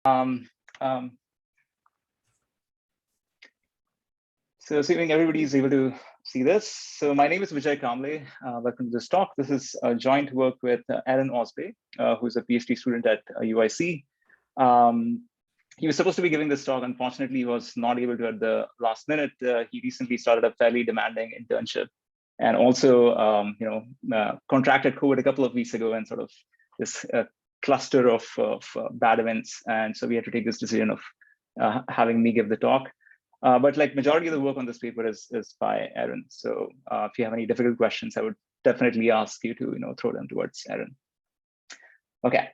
Um, so assuming everybody is able to see this. So my name is Vijay Kamble. Welcome to this talk. This is a joint work with Eren Ozbay, who's a PhD student at UIC. He was supposed to be giving this talk. Unfortunately, he was not able to at the last minute. He recently started a fairly demanding internship and also contracted COVID a couple of weeks ago, and sort of this cluster of bad events. And so we had to take this decision of having me give the talk. But like majority of the work on this paper is by Eren. So if you have any difficult questions, I would definitely ask you to throw them towards Eren. Okay,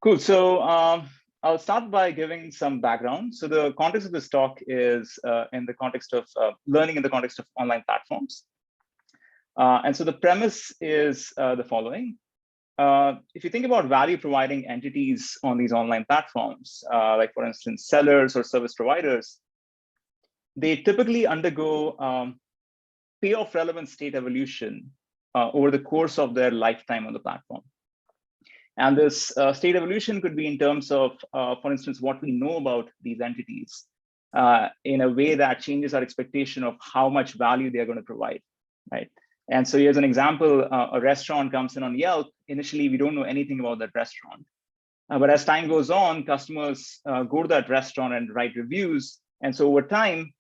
cool. So I'll start by giving some background. So the context of this talk is in the context of learning in the context of online platforms. And so the premise is the following. If you think about value providing entities on these online platforms, like for instance, sellers or service providers, they typically undergo payoff relevant state evolution over the course of their lifetime on the platform. And this state evolution could be in terms of, for instance, what we know about these entities in a way that changes our expectation of how much value they're going to provide, right? And so here's an example, a restaurant comes in on Yelp. Initially, we don't know anything about that restaurant. But as time goes on, customers go to that restaurant and write reviews. And so over time,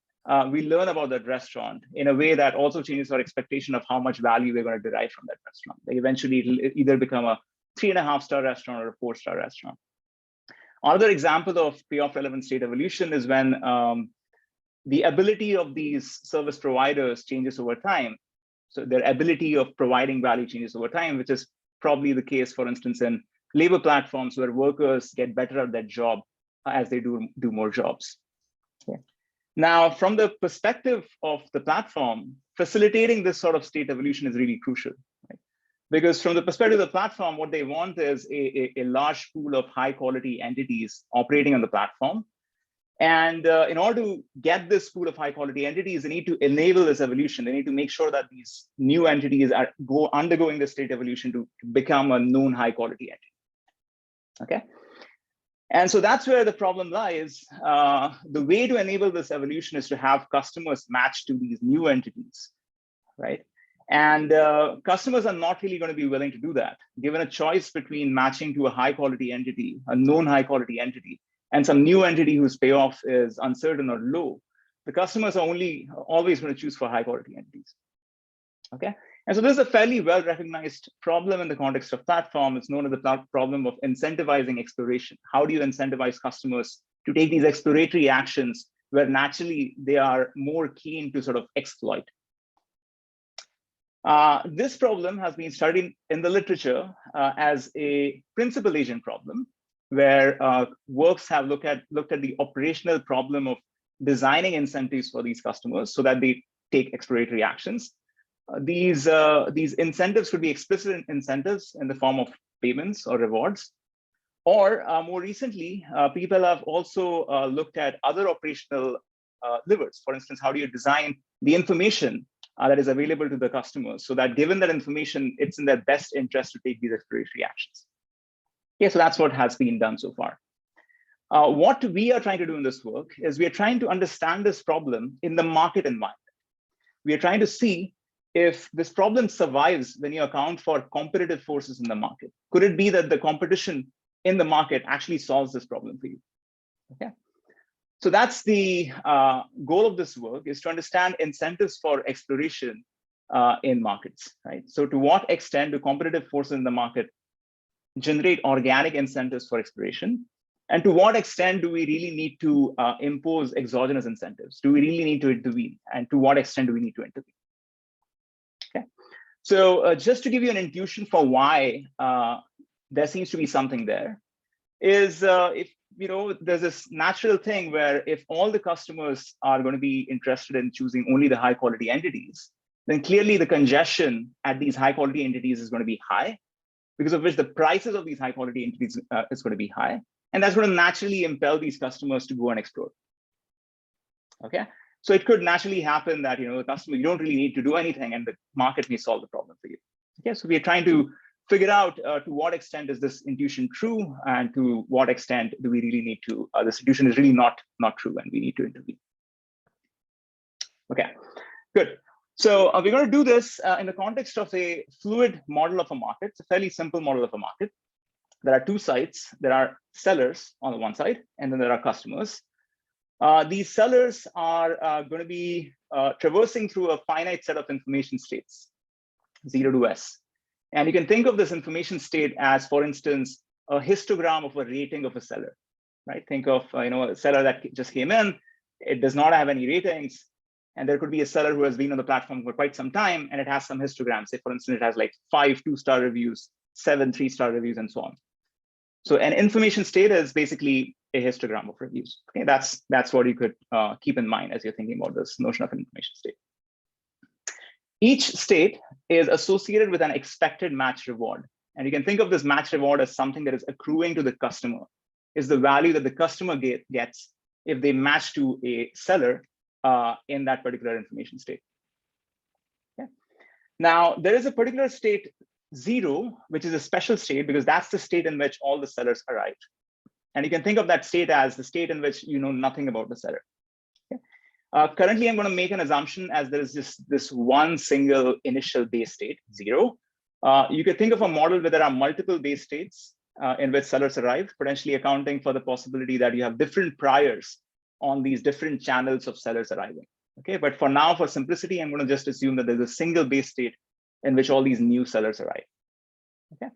we learn about that restaurant in a way that also changes our expectation of how much value we're going to derive from that restaurant. Like eventually, it'll either become a 3.5-star restaurant or a 4-star restaurant. Another example of payoff relevant state evolution is when the ability of these service providers changes over time. So their ability of providing value changes over time, which is probably the case, for instance, in labor platforms where workers get better at their job as they do more jobs. Okay. Now, from the perspective of the platform, facilitating this sort of state evolution is really crucial, right? Because from the perspective of the platform, what they want is a large pool of high quality entities operating on the platform. And in order to get this pool of high quality entities, they need to enable this evolution. They need to make sure that these new entities are undergoing the state evolution to become a known high quality entity. Okay. And so that's where the problem lies. The way to enable this evolution is to have customers match to these new entities, right? And customers are not really going to be willing to do that. Given a choice between matching to a high quality entity, a known high quality entity, and some new entity whose payoff is uncertain or low, the customers are always going to choose for high quality entities. Okay. And so this is a fairly well recognized problem in the context of platform. It's known as the problem of incentivizing exploration. How do you incentivize customers to take these exploratory actions where naturally they are more keen to sort of exploit? This problem has been studied in the literature as a principal agent problem, where works have looked at the operational problem of designing incentives for these customers so that they take exploratory actions. These incentives could be explicit incentives in the form of payments or rewards. Or more recently, people have also looked at other operational levers. For instance, how do you design the information that is available to the customers so that given that information, it's in their best interest to take these exploratory actions? Yeah, so that's what has been done so far. What we are trying to do in this work is we are trying to understand this problem in the market environment. We are trying to see if this problem survives when you account for competitive forces in the market. Could it be that the competition in the market actually solves this problem for you? Okay. So that's the goal of this work, is to understand incentives for exploration in markets, right? So to what extent do competitive forces in the market generate organic incentives for exploration? And to what extent do we really need to impose exogenous incentives? Do we really need to intervene? And to what extent do we need to intervene? Okay. So just to give you an intuition for why there seems to be something there, is if there's this natural thing where if all the customers are going to be interested in choosing only the high quality entities, then clearly the congestion at these high quality entities is going to be high, because of which the prices of these high quality entities is going to be high. And that's going to naturally impel these customers to go and explore. Okay. So it could naturally happen that, the customer, you don't really need to do anything and the market may solve the problem for you. Okay. So we are trying to figure out to what extent is this intuition true, and to what extent do we really need to, this intuition is really not true and we need to intervene. Okay, good. So we're going to do this in the context of a fluid model of a market. It's a fairly simple model of a market. There are two sides. There are sellers on the one side, and then there are customers. These sellers are going to be traversing through a finite set of information states, 0 to S. And you can think of this information state as, for instance, a histogram of a rating of a seller, right? Think of a seller that just came in. It does not have any ratings. And there could be a seller who has been on the platform for quite some time, and it has some histograms. Say, for instance, it has like 5 2-star reviews, 7 3-star reviews, and so on. So an information state is basically a histogram of reviews. Okay, that's what you could keep in mind as you're thinking about this notion of an information state. Each state is associated with an expected match reward. And you can think of this match reward as something that is accruing to the customer, is the value that the customer gets if they match to a seller in that particular information state. Okay. Now, there is a particular state 0, which is a special state because that's the state in which all the sellers arrive. And you can think of that state as the state in which you know nothing about the seller. Okay. Currently, I'm going to make an assumption as there is just this one single initial base state, 0. You could think of a model where there are multiple base states in which sellers arrive, potentially accounting for the possibility that you have different priors on these different channels of sellers arriving. Okay, but for now, for simplicity, I'm going to just assume that there's a single base state in which all these new sellers arrive. Okay,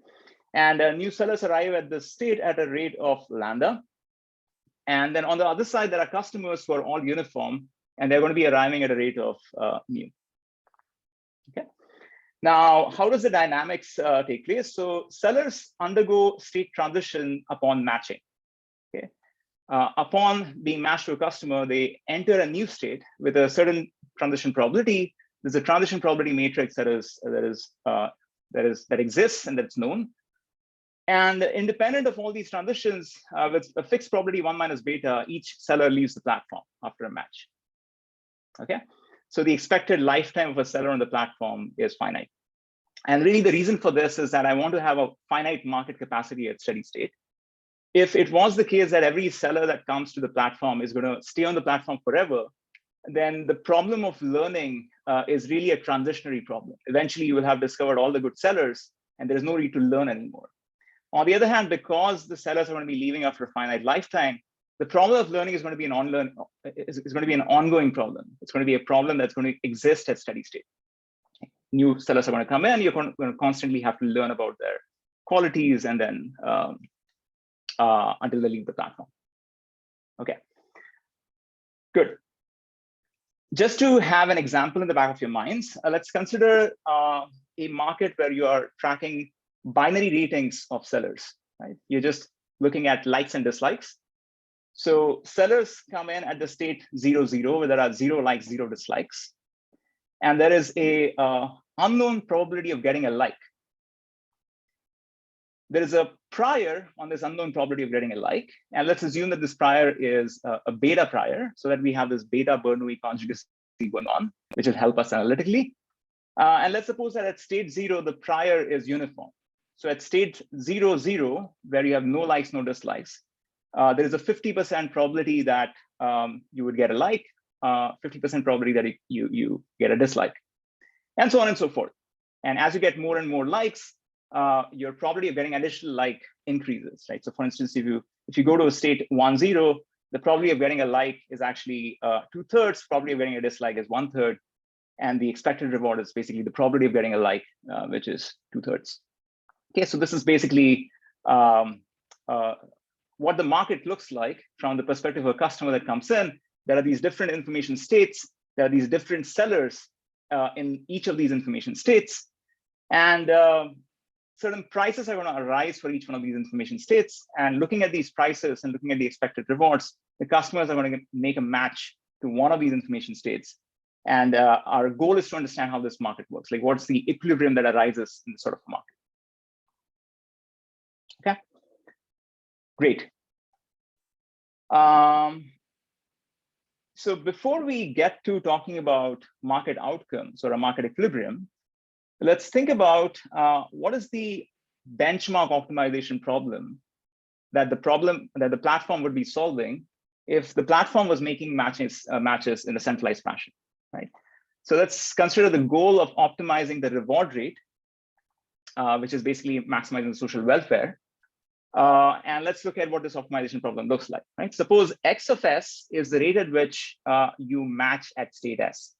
and new sellers arrive at this state at a rate of lambda. And then on the other side, there are customers who are all uniform, and they're going to be arriving at a rate of mu. Okay. Now, how does the dynamics take place? So sellers undergo state transition upon matching. Okay. Upon being matched to a customer, they enter a new state with a certain transition probability. There's a transition probability matrix that exists and that's known. And independent of all these transitions, with a fixed probability 1 minus beta, each seller leaves the platform after a match. Okay, so the expected lifetime of a seller on the platform is finite. And really the reason for this is that I want to have a finite market capacity at steady state. If it was the case that every seller that comes to the platform is going to stay on the platform forever, then the problem of learning is really a transitionary problem. Eventually, you will have discovered all the good sellers, and there's no need to learn anymore. On the other hand, because the sellers are going to be leaving after a finite lifetime, the problem of learning is going to be an ongoing problem. It's going to be a problem that's going to exist at steady state. New sellers are going to come in. You're going to constantly have to learn about their qualities, and then until they leave the platform. Okay, good. Just to have an example in the back of your minds, let's consider a market where you are tracking binary ratings of sellers. Right? You're just looking at likes and dislikes. So sellers come in at the state 0, 0, where there are 0 likes, 0 dislikes. And there is a unknown probability of getting a like. There is a prior on this unknown probability of getting a like. And let's assume that this prior is a beta prior, so that we have this beta Bernoulli conjugacy going on, which will help us analytically. And let's suppose that at state 0, the prior is uniform. So at state 0, 0, where you have no likes, no dislikes, there is a 50% probability that you would get a like, 50% probability that you get a dislike, and so on and so forth. And as you get more and more likes, your probability of getting additional like increases, right? So for instance, if you go to a state 1, 0, the probability of getting a like is actually 2/3, probability of getting a dislike is 1/3, and the expected reward is basically the probability of getting a like, which is 2/3. Okay, so this is basically what the market looks like from the perspective of a customer that comes in. There are these different information states. There are these different sellers in each of these information states. And certain prices are going to arise for each one of these information states. And looking at these prices and looking at the expected rewards, the customers are going to make a match to one of these information states. And our goal is to understand how this market works. Like, what's the equilibrium that arises in this sort of a market? Okay, great. So before we get to talking about market outcomes or a market equilibrium, let's think about what is the benchmark optimization problem that the platform would be solving if the platform was making matches in a centralized fashion, right? So let's consider the goal of optimizing the reward rate, which is basically maximizing the social welfare. And let's look at what this optimization problem looks like, right? Suppose X of S is the rate at which you match at state S.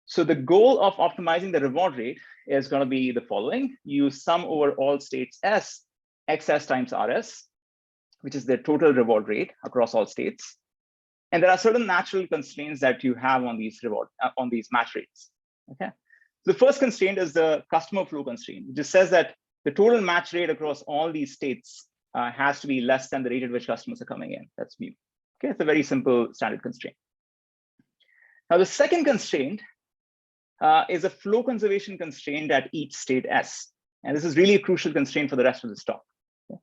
So the goal of optimizing the reward rate is going to be the following. You sum over all states S, XS times RS, which is the total reward rate across all states. And there are certain natural constraints that you have on these match rates. Okay. The first constraint is the customer flow constraint, which just says that the total match rate across all these states has to be less than the rate at which customers are coming in. That's mu. Okay, it's a very simple standard constraint. Now, the second constraint is a flow conservation constraint at each state S. And this is really a crucial constraint for the rest of this talk. Okay?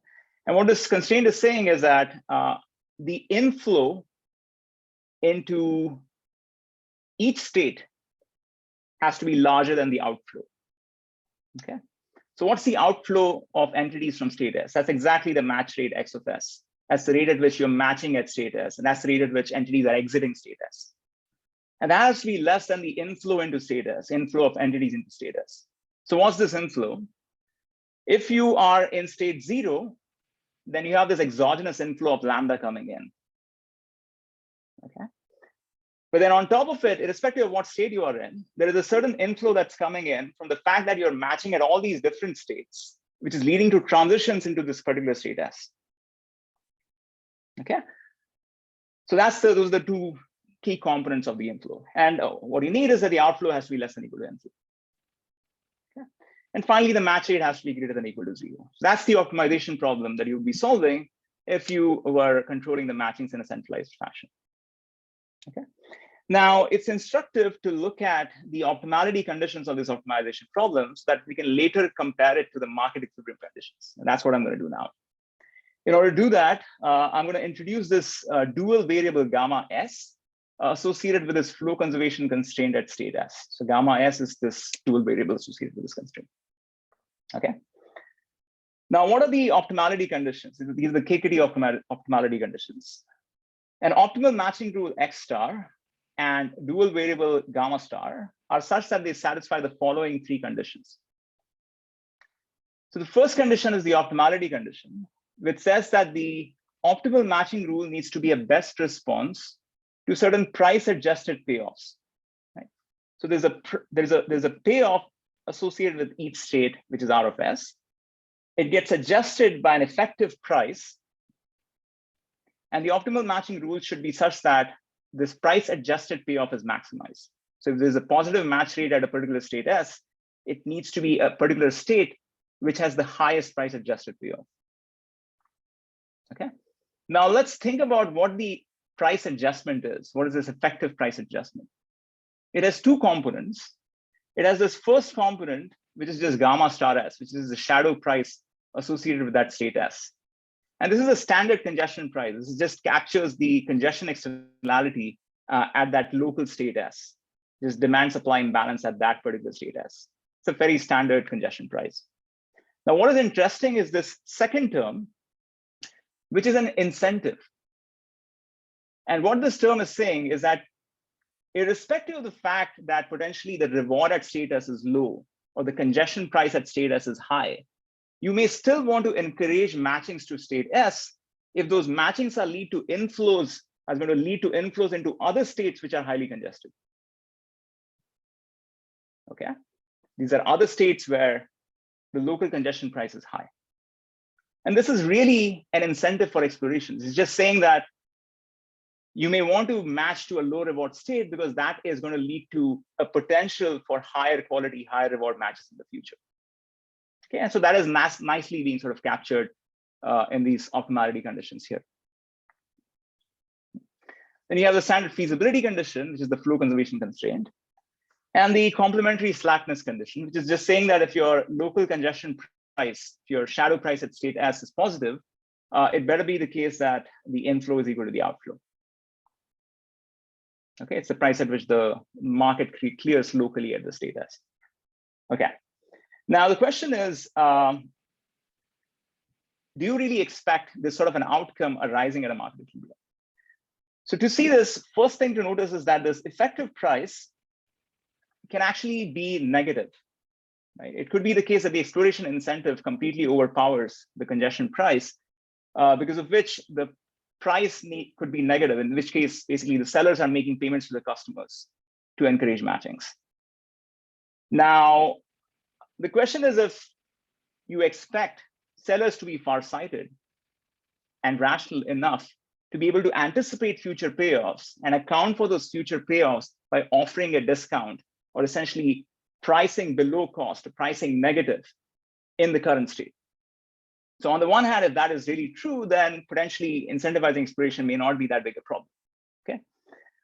And what this constraint is saying is that the inflow into each state has to be larger than the outflow. Okay. So what's the outflow of entities from state S? That's exactly the match rate X of S. That's the rate at which you're matching at state S, and that's the rate at which entities are exiting state S. And that has to be less than the inflow into state S, inflow of entities into state S. So what's this inflow? If you are in state 0, then you have this exogenous inflow of lambda coming in. Okay. But then on top of it, irrespective of what state you are in, there is a certain inflow that's coming in from the fact that you're matching at all these different states, which is leading to transitions into this particular state S. Okay. So those are the two key components of the inflow. And what you need is that the outflow has to be less than or equal to inflow. Okay. And finally, the match rate has to be greater than or equal to 0. So that's the optimization problem that you would be solving if you were controlling the matchings in a centralized fashion. Okay. Now, it's instructive to look at the optimality conditions of this optimization problem so that we can later compare it to the market equilibrium conditions. And that's what I'm going to do now. In order to do that, I'm going to introduce this dual variable gamma S associated with this flow conservation constraint at state S. So gamma S is this dual variable associated with this constraint. Okay. Now, what are the optimality conditions? These are the KKT optimality conditions. An optimal matching rule X star and dual variable gamma star are such that they satisfy the following three conditions. So the first condition is the optimality condition, which says that the optimal matching rule needs to be a best response to certain price adjusted payoffs. Right? So there's a payoff associated with each state, which is R of S. It gets adjusted by an effective price. And the optimal matching rule should be such that this price adjusted payoff is maximized. So if there's a positive match rate at a particular state S, it needs to be a particular state which has the highest price adjusted payoff. Okay. Now let's think about what the price adjustment is. What is this effective price adjustment? It has two components. It has this first component, which is just gamma star S, which is the shadow price associated with that state S. And this is a standard congestion price. This just captures the congestion externality at that local state S. Just demand supply imbalance at that particular state S. It's a very standard congestion price. Now, what is interesting is this second term, which is an incentive. And what this term is saying is that irrespective of the fact that potentially the reward at state S is low or the congestion price at state S is high, you may still want to encourage matchings to state S if those matchings are going to lead to inflows into other states which are highly congested. Okay, these are other states where the local congestion price is high. And this is really an incentive for exploration. It's just saying that you may want to match to a low reward state because that is going to lead to a potential for higher quality, higher reward matches in the future. Okay, and so that is nicely being sort of captured in these optimality conditions here. Then you have the standard feasibility condition, which is the flow conservation constraint, and the complementary slackness condition, which is just saying that if your local congestion price, if your shadow price at state S is positive, it better be the case that the inflow is equal to the outflow. Okay, it's the price at which the market clears locally at the state S. Okay. Now, the question is, do you really expect this sort of an outcome arising at a market equilibrium? So to see this, first thing to notice is that this effective price can actually be negative. Right? It could be the case that the exploration incentive completely overpowers the congestion price, because of which the price could be negative, in which case, basically, the sellers are making payments to the customers to encourage matchings. Now, the question is if you expect sellers to be farsighted and rational enough to be able to anticipate future payoffs and account for those future payoffs by offering a discount or essentially pricing below cost, or pricing negative in the current state. So on the one hand, if that is really true, then potentially incentivizing expiration may not be that big a problem. Okay.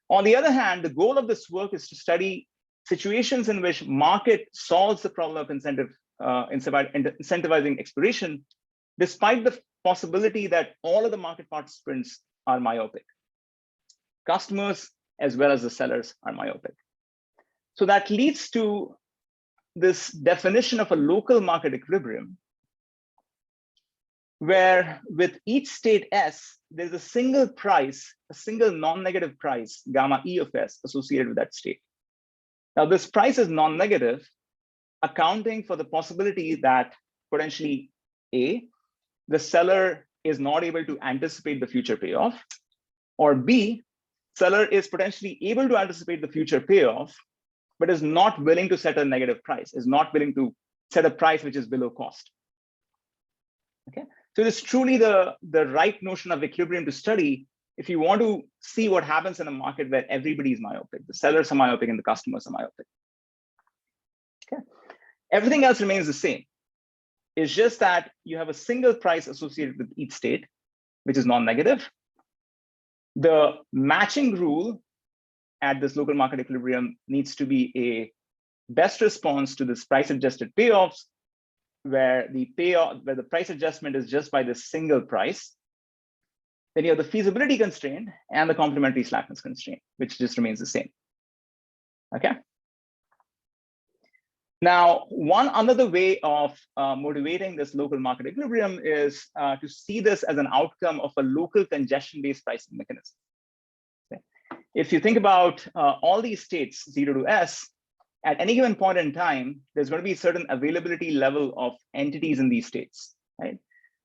On the other hand, the goal of this work is to study situations in which market solves the problem of incentivizing expiration, despite the possibility that all of the market participants are myopic. Customers as well as the sellers are myopic. So that leads to this definition of a local market equilibrium, where with each state S, there's a single price, a single non-negative price, gamma E of S, associated with that state. Now, this price is non-negative, accounting for the possibility that potentially A, the seller is not able to anticipate the future payoff, or B, seller is potentially able to anticipate the future payoff, but is not willing to set a negative price, is not willing to set a price which is below cost. Okay, so it's truly the right notion of equilibrium to study if you want to see what happens in a market where everybody is myopic, the sellers are myopic and the customers are myopic. Okay, everything else remains the same. It's just that you have a single price associated with each state, which is non-negative. The matching rule at this local market equilibrium needs to be a best response to this price-adjusted payoffs, where the price adjustment is just by this single price. Then you have the feasibility constraint and the complementary slackness constraint, which just remains the same. Okay. Now, one another way of motivating this local market equilibrium is to see this as an outcome of a local congestion-based pricing mechanism. Okay. If you think about all these states, 0 to S, at any given point in time, there's going to be a certain availability level of entities in these states, right?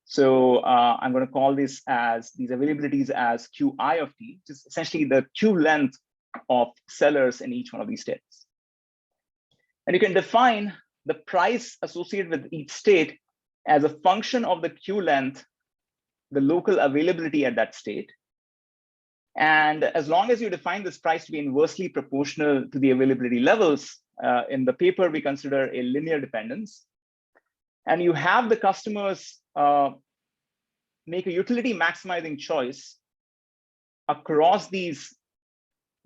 So I'm going to call these availabilities as Qi of t, which is essentially the Q length of sellers in each one of these states. And you can define the price associated with each state as a function of the Q length, the local availability at that state. And as long as you define this price to be inversely proportional to the availability levels, in the paper, we consider a linear dependence. And you have the customers make a utility maximizing choice across these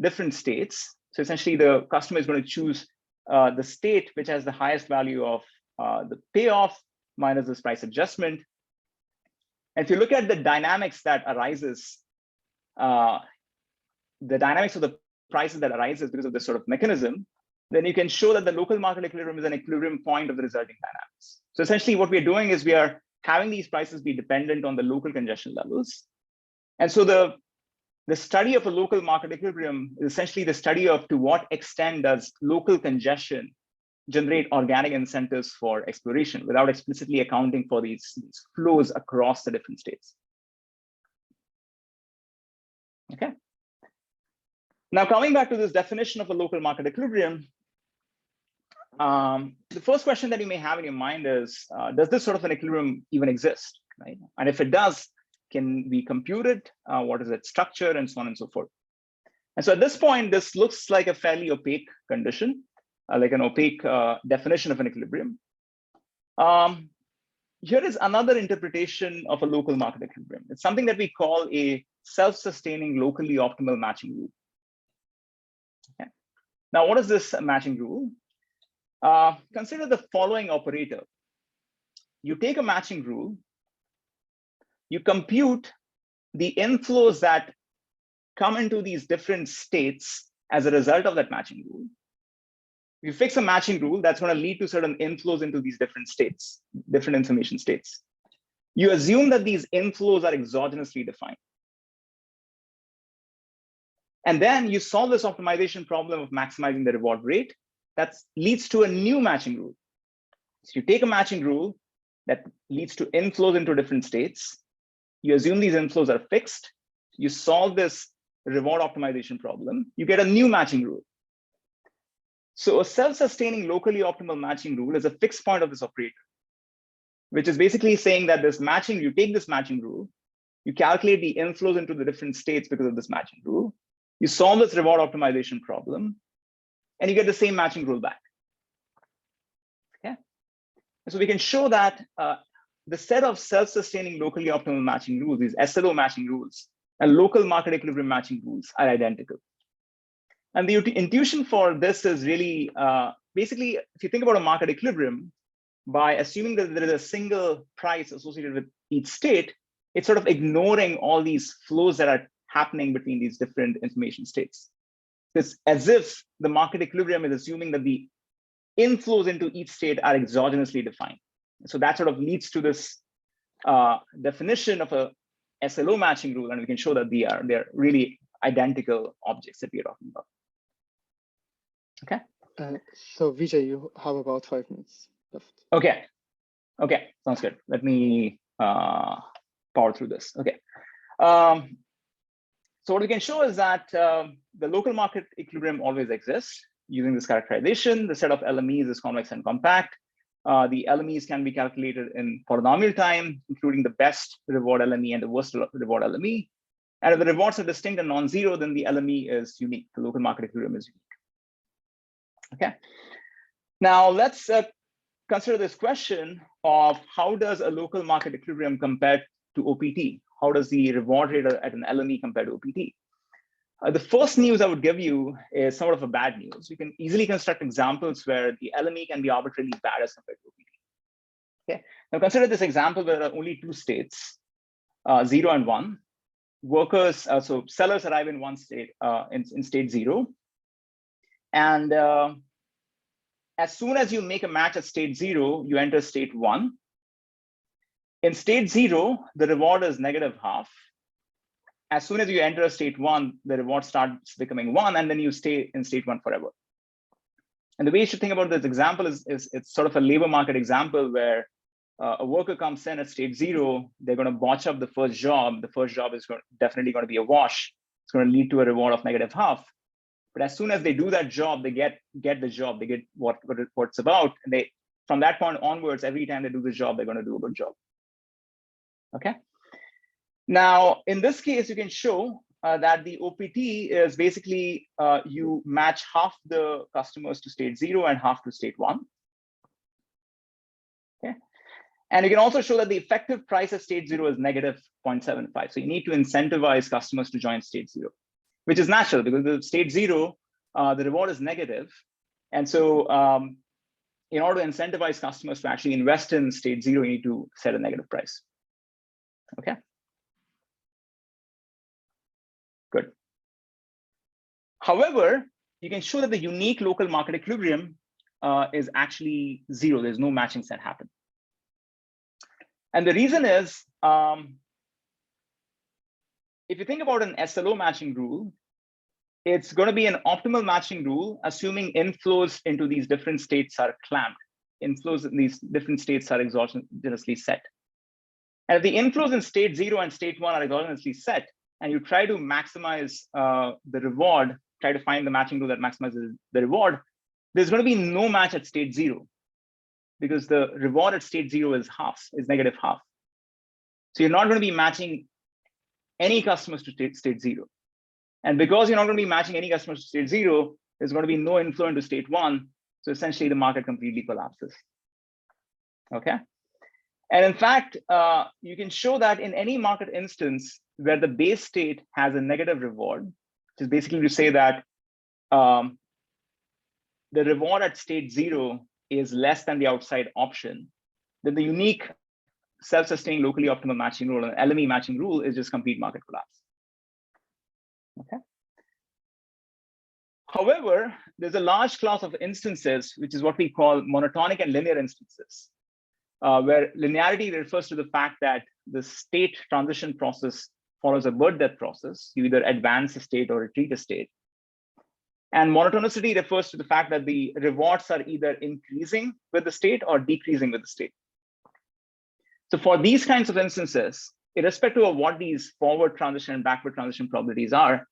different states. So essentially, the customer is going to choose the state which has the highest value of the payoff minus this price adjustment. And if you look at the dynamics that arises, the dynamics of the prices that arises because of this sort of mechanism, then you can show that the local market equilibrium is an equilibrium point of the resulting dynamics. So essentially what we're doing is we are having these prices be dependent on the local congestion levels. And so the study of a local market equilibrium is essentially the study of to what extent does local congestion generate organic incentives for exploration without explicitly accounting for these flows across the different states. Okay. Now, coming back to this definition of a local market equilibrium, the first question that you may have in your mind is, does this sort of an equilibrium even exist, right? And if it does, can we compute it? What is its structure, and so on and so forth? And so at this point, this looks like a fairly opaque condition, like an opaque definition of an equilibrium. Here is another interpretation of a local market equilibrium. It's something that we call a self-sustaining locally optimal matching rule. Okay. Now, what is this matching rule? Consider the following operator. You take a matching rule, you compute the inflows that come into these different states as a result of that matching rule. you fix a matching rule that's going to lead to certain inflows into these different states, different information states. You assume that these inflows are exogenously defined. And then you solve this optimization problem of maximizing the reward rate that leads to a new matching rule. So you take a matching rule that leads to inflows into different states. You assume these inflows are fixed. You solve this reward optimization problem. You get a new matching rule. So a self-sustaining locally optimal matching rule is a fixed point of this operator, which is basically saying that this matching, you take this matching rule, you calculate the inflows into the different states because of this matching rule, you solve this reward optimization problem, and you get the same matching rule back. Okay. And so we can show that the set of self-sustaining locally optimal matching rules, these SLO matching rules, and local market equilibrium matching rules are identical. And the intuition for this is really, basically, if you think about a market equilibrium, by assuming that there is a single price associated with each state, it's sort of ignoring all these flows that are happening between these different information states. It's as if the market equilibrium is assuming that the inflows into each state are exogenously defined. So that sort of leads to this definition of a SLO matching rule, and we can show that they're really identical objects that we are talking about. Okay. So Vijay, you have about 5 minutes left. Okay. Okay, sounds good. Let me power through this. Okay. So what we can show is that the local market equilibrium always exists using this characterization. The set of LMEs is convex and compact. The LMEs can be calculated in polynomial time, including the best reward LME and the worst reward LME. And if the rewards are distinct and non-zero, then the LME is unique. The local market equilibrium is unique. Okay. Now let's consider this question of how does a local market equilibrium compare to OPT? How does the reward rate at an LME compare to OPT? The first news I would give you is somewhat of a bad news. You can easily construct examples where the LME can be arbitrarily bad as compared to OPT. Okay. Now consider this example where there are only 2 states, 0 and 1. Workers, so sellers arrive in one state, in state 0. And as soon as you make a match at state 0, you enter state 1. In state 0, the reward is -half. As soon as you enter state 1, the reward starts becoming 1, and then you stay in state 1 forever. And the way you should think about this example is it's sort of a labor market example where a worker comes in at state 0, they're going to botch up the first job. The first job is definitely going to be a wash. It's going to lead to a reward of -half. But as soon as they do that job, they get the job, they get what it's about. And they, from that point onwards, every time they do the job, they're going to do a good job. Okay. Now, in this case, you can show that the OPT is basically you match half the customers to state 0 and half to state 1. Okay. And you can also show that the effective price at state 0 is -0.75. So you need to incentivize customers to join state 0, which is natural because the state 0, the reward is negative. And so in order to incentivize customers to actually invest in state 0, you need to set a negative price. Okay. Good. However, you can show that the unique local market equilibrium is actually 0. There's no matching set happen. And the reason is, if you think about an SLO matching rule, it's going to be an optimal matching rule, assuming inflows into these different states are clamped. Inflows in these different states are exogenously set. And if the inflows in state 0 and state 1 are exogenously set, and you try to maximize the reward, try to find the matching rule that maximizes the reward, there's going to be no match at state 0 because the reward at state 0 is -half. So you're not going to be matching any customers to state 0. And because you're not going to be matching any customers to state 0, there's going to be no inflow into state 1. So essentially the market completely collapses. Okay. And in fact, you can show that in any market instance where the base state has a negative reward, which is basically to say that the reward at state 0 is less than the outside option, then the unique self-sustaining locally optimal matching rule, an LME matching rule, is just complete market collapse. Okay. However, there's a large class of instances, which is what we call monotonic and linear instances, where linearity refers to the fact that the state transition process follows a birth-death process. You either advance a state or retreat a state. And monotonicity refers to the fact that the rewards are either increasing with the state or decreasing with the state. So for these kinds of instances, irrespective of what these forward transition and backward transition probabilities are,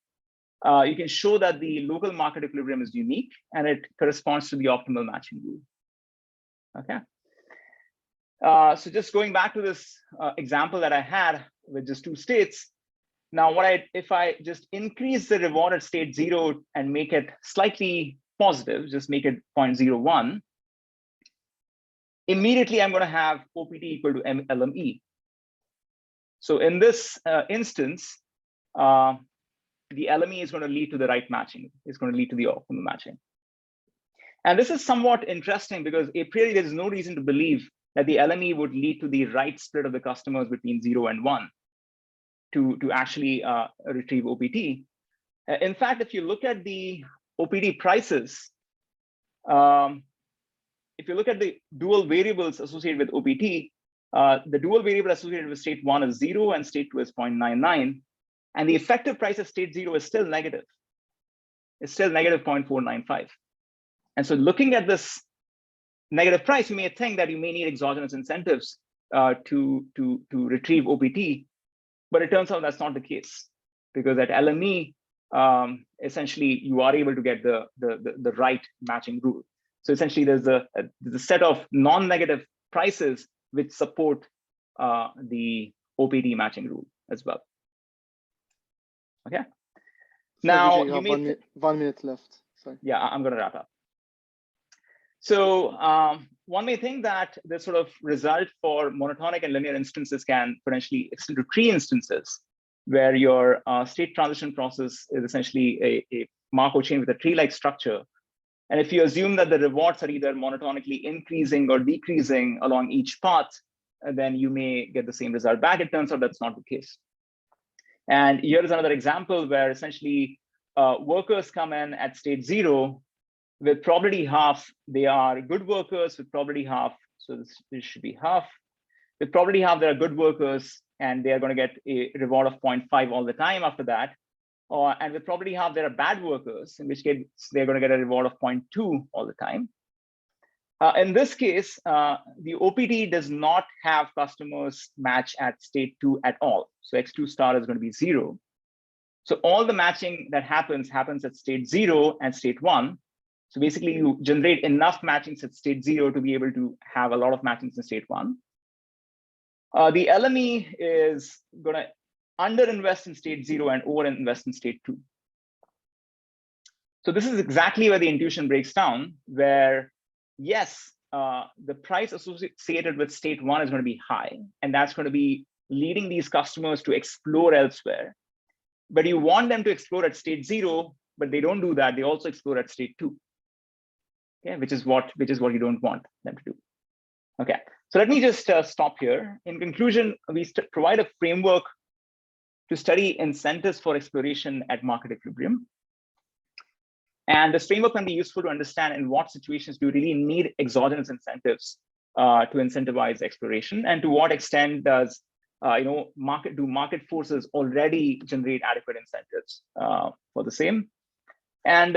you can show that the local market equilibrium is unique and it corresponds to the optimal matching rule. Okay. So just going back to this example that I had with just two states. Now, if I just increase the reward at state 0 and make it slightly positive, just make it 0.01, immediately I'm going to have OPT equal to LME. So in this instance, the LME is going to lead to the right matching. It's going to lead to the optimal matching. And this is somewhat interesting because a priori there is no reason to believe that the LME would lead to the right split of the customers between 0 and 1 to actually retrieve OPT. In fact, if you look at the OPT prices, if you look at the dual variables associated with OPT, the dual variable associated with state 1 is 0 and state 2 is 0.99. And the effective price of state 0 is still negative. It's still negative 0.495. And so looking at this negative price, you may think that you may need exogenous incentives to retrieve OPT, but it turns out that's not the case, because at LME, essentially you are able to get the right matching rule. So essentially there's a set of non-negative prices which support the OPT matching rule as well. Okay. Now you have 1 minute left. Sorry. Yeah, I'm going to wrap up. So one may think that the sort of result for monotonic and linear instances can potentially extend to tree instances, where your state transition process is essentially a Markov chain with a tree-like structure. And if you assume that the rewards are either monotonically increasing or decreasing along each path, then you may get the same result back. It turns out that's not the case. And here is another example where essentially workers come in at state 0 with probability half. They are good workers with probability half. So this should be half. With probability half, they are good workers and they are going to get a reward of 0.5 all the time after that. And with probability half, there are bad workers, in which case they're going to get a reward of 0.2 all the time. In this case, the OPT does not have customers match at state 2 at all. So X2 star is going to be 0. So all the matching that happens at state 0 and state 1. So basically you generate enough matchings at state 0 to be able to have a lot of matchings in state 1. The LME is going to underinvest in state 0 and overinvest in state 2. So this is exactly where the intuition breaks down, where yes, the price associated with state 1 is going to be high, and that's going to be leading these customers to explore elsewhere. But you want them to explore at state 0, but they don't do that. They also explore at state 2. Okay, which is what you don't want them to do. Okay, so let me just stop here. In conclusion, we provide a framework to study incentives for exploration at market equilibrium. And this framework can be useful to understand in what situations do you really need exogenous incentives to incentivize exploration, and to what extent does market forces already generate adequate incentives for the same. And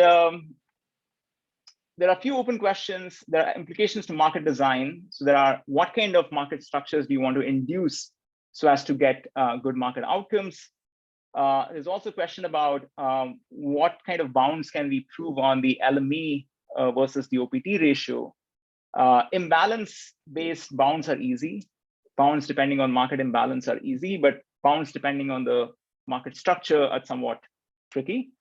there are a few open questions. There are implications to market design. So there are, what kind of market structures do you want to induce so as to get good market outcomes? There's also a question about what kind of bounds can we prove on the LME versus the OPT ratio. Imbalance-based bounds are easy. Bounds depending on market imbalance are easy, but bounds depending on the market structure are somewhat tricky.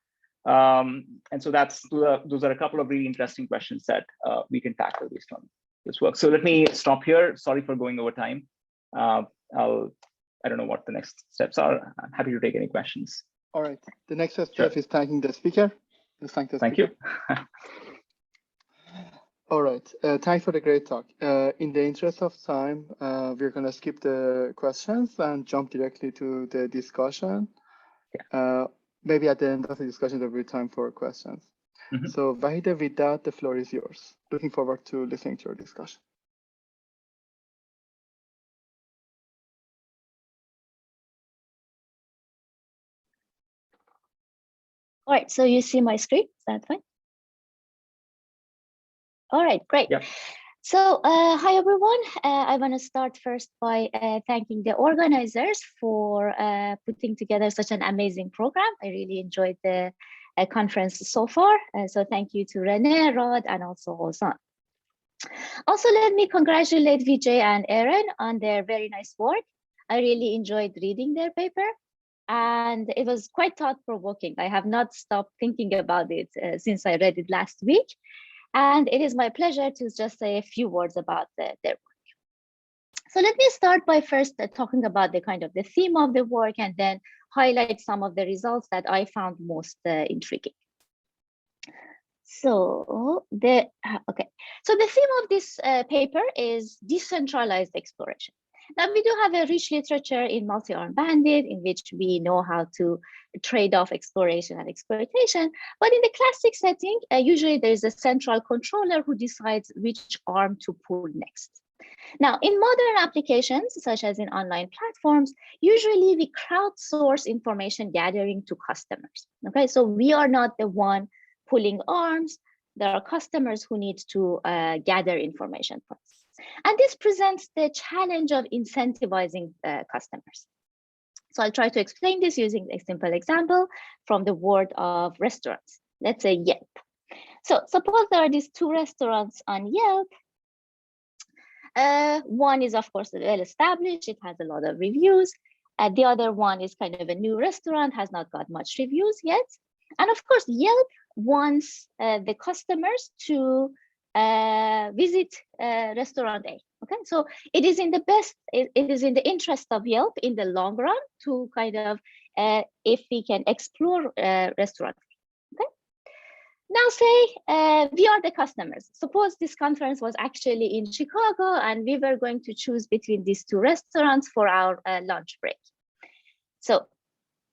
And so those are a couple of really interesting questions that we can tackle based on this work. So let me stop here. Sorry for going over time. I don't know what the next steps are. I'm happy to take any questions. All right. The next step is thanking the speaker. Thank you. All right. Thanks for the great talk. In the interest of time, we're going to skip the questions and jump directly to the discussion. Yeah. Maybe at the end of the discussion, there'll be time for questions. So Vahideh, with that, the floor is yours. Looking forward to listening to your discussion. All right, so you see my screen, is that fine? All right, great. Yeah. So hi, everyone. I want to start first by thanking the organizers for putting together such an amazing program. I really enjoyed the conference so far. So thank you to Rene, Rod, and also Ozan. Also, let me congratulate Vijay and Eren on their very nice work. I really enjoyed reading their paper, and it was quite thought-provoking. I have not stopped thinking about it since I read it last week. And it is my pleasure to just say a few words about their work. So let me start by first talking about the kind of the theme of the work and then highlight some of the results that I found most intriguing. So the theme of this paper is decentralized exploration. Now we do have a rich literature in multi-arm bandit in which we know how to trade off exploration and exploitation. But in the classic setting, usually there is a central controller who decides which arm to pull next. Now, in modern applications, such as in online platforms, usually we crowdsource information gathering to customers. Okay, so we are not the one pulling arms. There are customers who need to gather information from us. And this presents the challenge of incentivizing customers. So I'll try to explain this using a simple example from the world of restaurants. Let's say Yelp. So suppose there are these two restaurants on Yelp. One is, of course, well established. It has a lot of reviews. The other one is kind of a new restaurant, has not got much reviews yet. And of course, Yelp wants the customers to visit restaurant A. Okay, so it is in the interest of Yelp in the long run to kind of if we can explore restaurant. Okay, now say we are the customers. Suppose this conference was actually in Chicago and we were going to choose between these two restaurants for our lunch break. So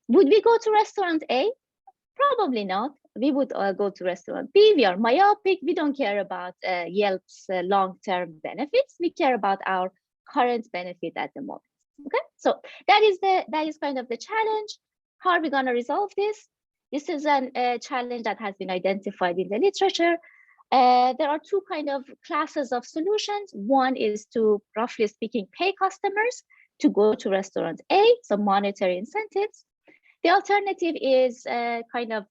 would we go to restaurant A? Probably not. We would go to restaurant B. We are myopic. We don't care about Yelp's long-term benefits. We care about our current benefit at the moment. Okay, so that is kind of the challenge. How are we going to resolve this? This is a challenge that has been identified in the literature. There are two kind of classes of solutions. One is to, roughly speaking, pay customers to go to restaurant A, so monetary incentives. The alternative is kind of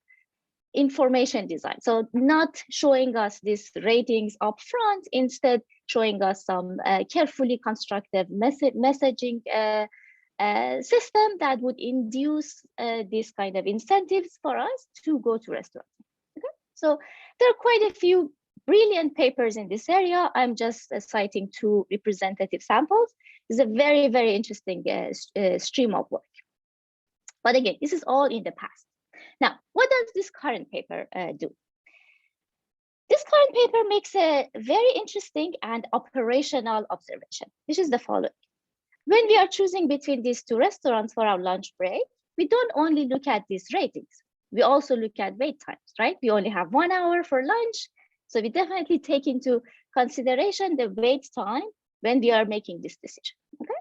information design. So not showing us these ratings up front, instead showing us some carefully constructed messaging system that would induce these kind of incentives for us to go to restaurants. Okay? So there are quite a few brilliant papers in this area. I'm just citing two representative samples. It's a very, very interesting stream of work. But again, this is all in the past. Now, what does this current paper do? This current paper makes a very interesting and operational observation, which is the following. When we are choosing between these two restaurants for our lunch break, we don't only look at these ratings. We also look at wait times, right? We only have 1 hour for lunch. So we definitely take into consideration the wait time when we are making this decision, okay?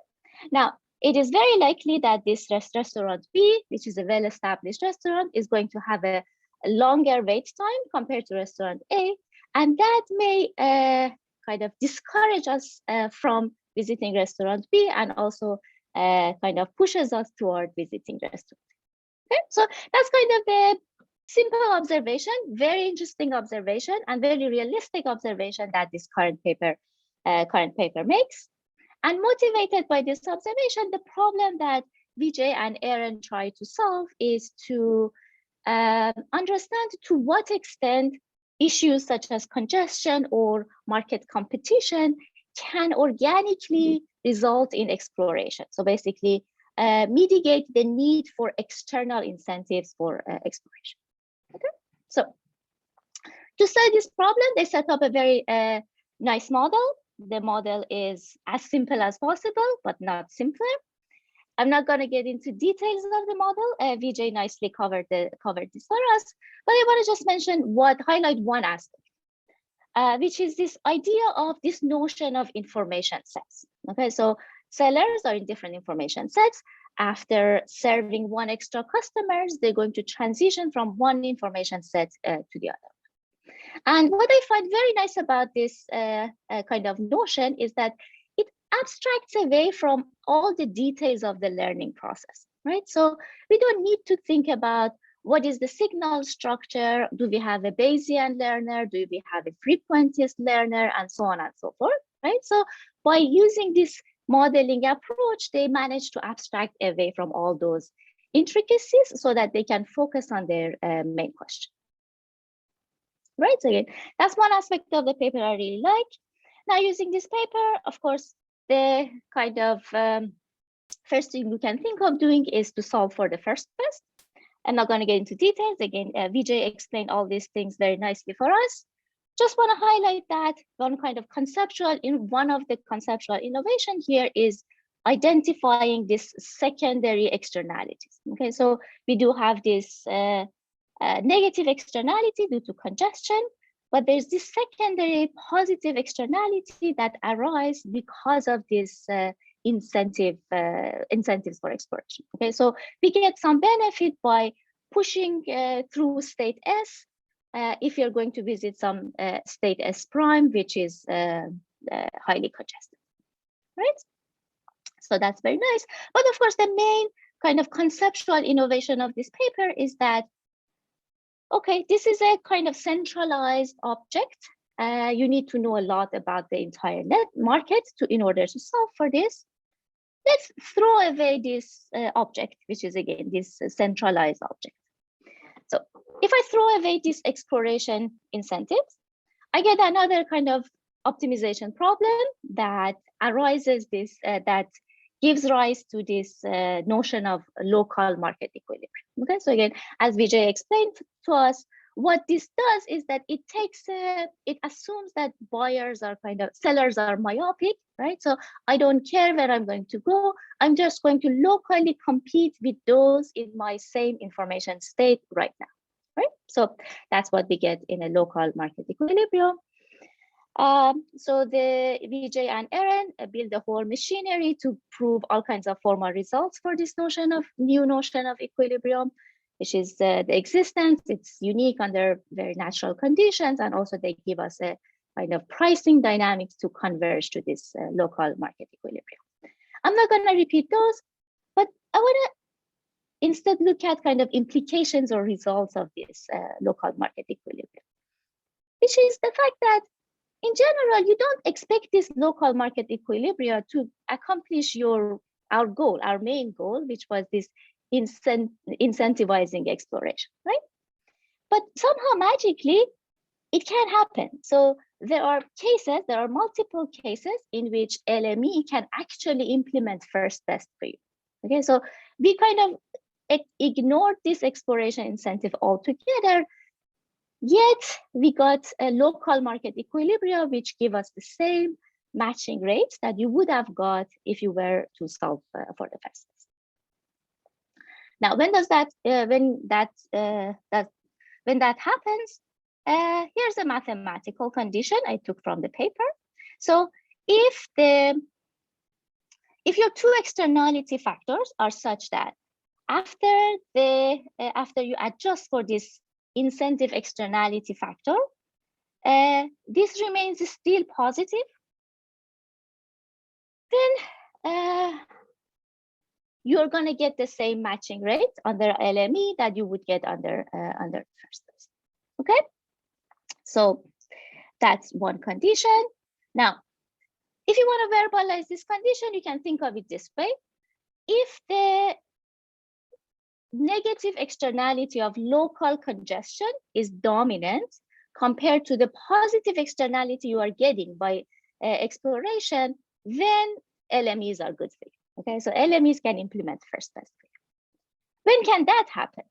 Now, it is very likely that this restaurant B, which is a well-established restaurant, is going to have a longer wait time compared to restaurant A, and that may kind of discourage us from visiting restaurant B and also kind of pushes us toward visiting restaurant. Okay, so that's kind of the simple observation, very interesting observation, and very realistic observation that this current paper makes. And motivated by this observation, the problem that Vijay and Eren try to solve is to understand to what extent issues such as congestion or market competition can organically result in exploration. So basically, mitigate the need for external incentives for exploration. Okay, so to study this problem, they set up a very nice model. The model is as simple as possible, but not simpler. I'm not going to get into details of the model. Vijay nicely covered this for us, but I want to just highlight one aspect, which is this idea of this notion of information sets. Okay, so sellers are in different information sets. After serving one extra customers, they're going to transition from one information set to the other. And what I find very nice about this kind of notion is that it abstracts away from all the details of the learning process, right? So we don't need to think about what is the signal structure, do we have a Bayesian learner, do we have a frequentist learner, and so on and so forth, right? So by using this modeling approach, they manage to abstract away from all those intricacies so that they can focus on their main question. Right, so again, that's one aspect of the paper I really like. Now, using this paper, of course, the kind of first thing you can think of doing is to solve for the first best. I'm not going to get into details. Again, Vijay explained all these things very nicely for us. Just want to highlight that one of the conceptual innovation here is identifying this secondary externalities. Okay, so we do have this negative externality due to congestion, but there's this secondary positive externality that arise because of this incentives for exploration. Okay, so we get some benefit by pushing through state S if you're going to visit some state S prime, which is highly congested, right? So that's very nice. But of course, the main kind of conceptual innovation of this paper is that, okay, this is a kind of centralized object. You need to know a lot about the entire net market in order to solve for this. Let's throw away this object, which is again this centralized object. So if I throw away this exploration incentives, I get another kind of optimization problem that arises that gives rise to this notion of local market equilibrium. Okay, so again, as Vijay explained to us, what this does is that it assumes that sellers are myopic, right? So I don't care where I'm going to go. I'm just going to locally compete with those in my same information state right now, right? So that's what we get in a local market equilibrium. So the Vijay and Eren build the whole machinery to prove all kinds of formal results for this new notion of equilibrium, which is the existence. It's unique under very natural conditions, and also they give us a kind of pricing dynamics to converge to this local market equilibrium. I'm not going to repeat those, but I want to instead look at kind of implications or results of this local market equilibrium, which is the fact that in general, you don't expect this local market equilibrium to accomplish our main goal, which was this incentivizing exploration, right? But somehow magically, it can happen. So there are multiple cases in which LME can actually implement first best for you. Okay, so we kind of ignored this exploration incentive altogether. Yet we got a local market equilibrium, which give us the same matching rates that you would have got if you were to solve for the first test. Now, when that happens, here's a mathematical condition I took from the paper. So if your two externality factors are such that after you adjust for this incentive externality factor, this remains still positive, then you're going to get the same matching rate under LME that you would get under first test. Okay, so that's one condition. Now, if you want to verbalize this condition, you can think of it this way: if the negative externality of local congestion is dominant compared to the positive externality you are getting by exploration, then LMEs are good for you. Okay, so LMEs can implement first best for you. When can that happen?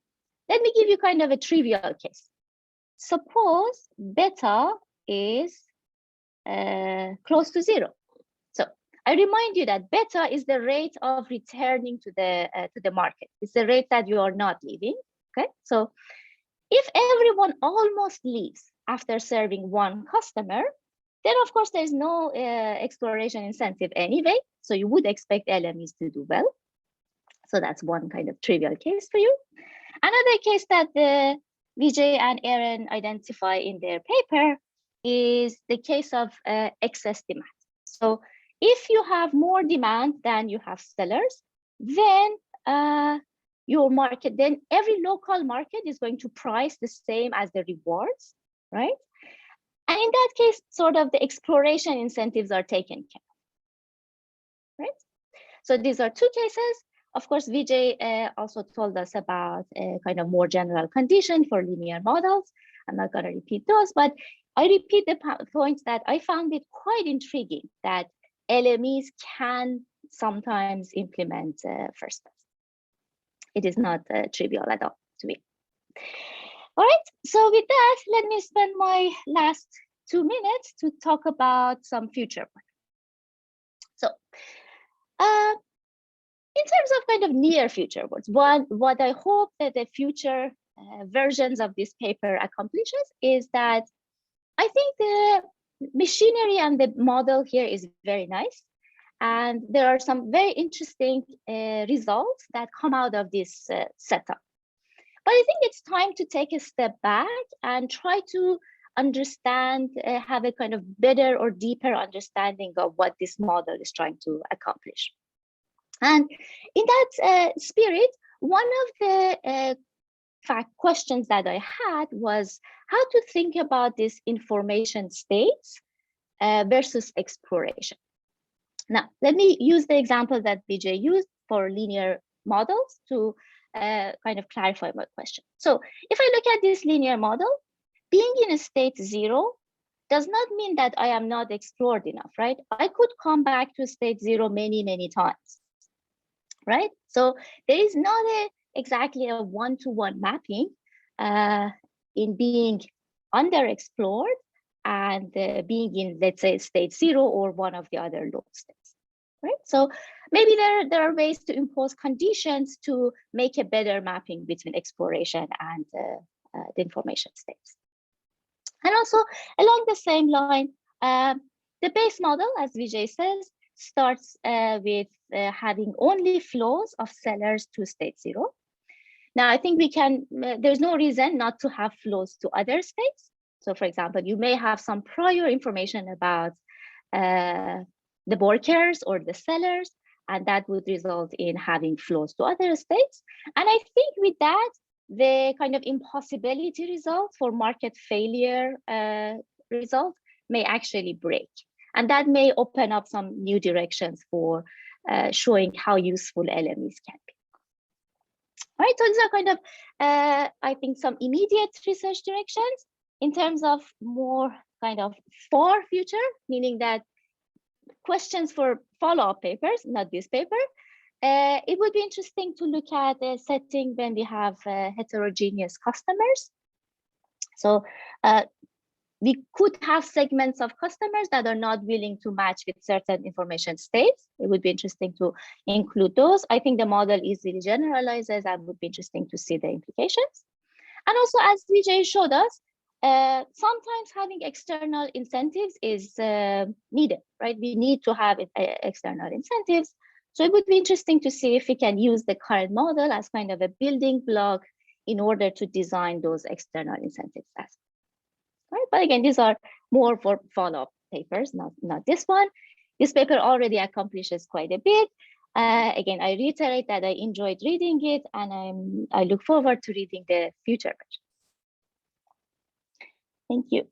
Let me give you kind of a trivial case. Suppose beta is close to 0. So I remind you that beta is the rate of returning to the market. It's the rate that you are not leaving. Okay, so if everyone almost leaves after serving one customer, then of course there's no exploration incentive anyway. So you would expect LMEs to do well. So that's one kind of trivial case for you. Another case that Vijay and Eren identify in their paper is the case of excess demand. So if you have more demand than you have sellers, then your market, then every local market is going to price the same as the rewards, right? And in that case, sort of the exploration incentives are taken care of, right? So these are two cases. Of course, Vijay also told us about a kind of more general condition for linear models. I'm not going to repeat those, but I repeat the point that I found it quite intriguing that LMEs can sometimes implement first best. It is not trivial at all to me. All right, so with that, let me spend my last 2 minutes to talk about some future work. So in terms of kind of near future works, what I hope that the future versions of this paper accomplishes is that I think the machinery and the model here is very nice. And there are some very interesting results that come out of this setup. But I think it's time to take a step back and try to understand, have a kind of better or deeper understanding of what this model is trying to accomplish. And in that spirit, one of the questions that I had was how to think about this information states versus exploration. Now, let me use the example that Vijay used for linear models to kind of clarify my question. So if I look at this linear model, being in a state 0 does not mean that I am not explored enough, right? I could come back to state 0 many times, right? So there is not exactly a one-to-one mapping in being underexplored and being in, let's say, state 0 or one of the other low states, right? So maybe there are ways to impose conditions to make a better mapping between exploration and the information states. And also along the same line, the base model, as Vijay says, starts with having only flows of sellers to state 0. Now, I think we can, there's no reason not to have flows to other states. So for example, you may have some prior information about the workers or the sellers, and that would result in having flows to other states. And I think with that, the kind of impossibility result for market failure result may actually break. And that may open up some new directions for showing how useful LMEs can be. All right, so these are kind of, I think, some immediate research directions. In terms of more kind of far future, meaning that questions for follow-up papers, not this paper, it would be interesting to look at a setting when we have heterogeneous customers. So we could have segments of customers that are not willing to match with certain information states. It would be interesting to include those. I think the model easily generalizes and would be interesting to see the implications. And also, as Vijay showed us, sometimes having external incentives is needed, right? We need to have external incentives. So it would be interesting to see if we can use the current model as kind of a building block in order to design those external incentives as well. Right? But again, these are more for follow-up papers, not this one. This paper already accomplishes quite a bit. Again, I reiterate that I enjoyed reading it, and I look forward to reading the future version. Thank you.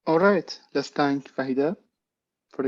All right, let's thank Vahideh.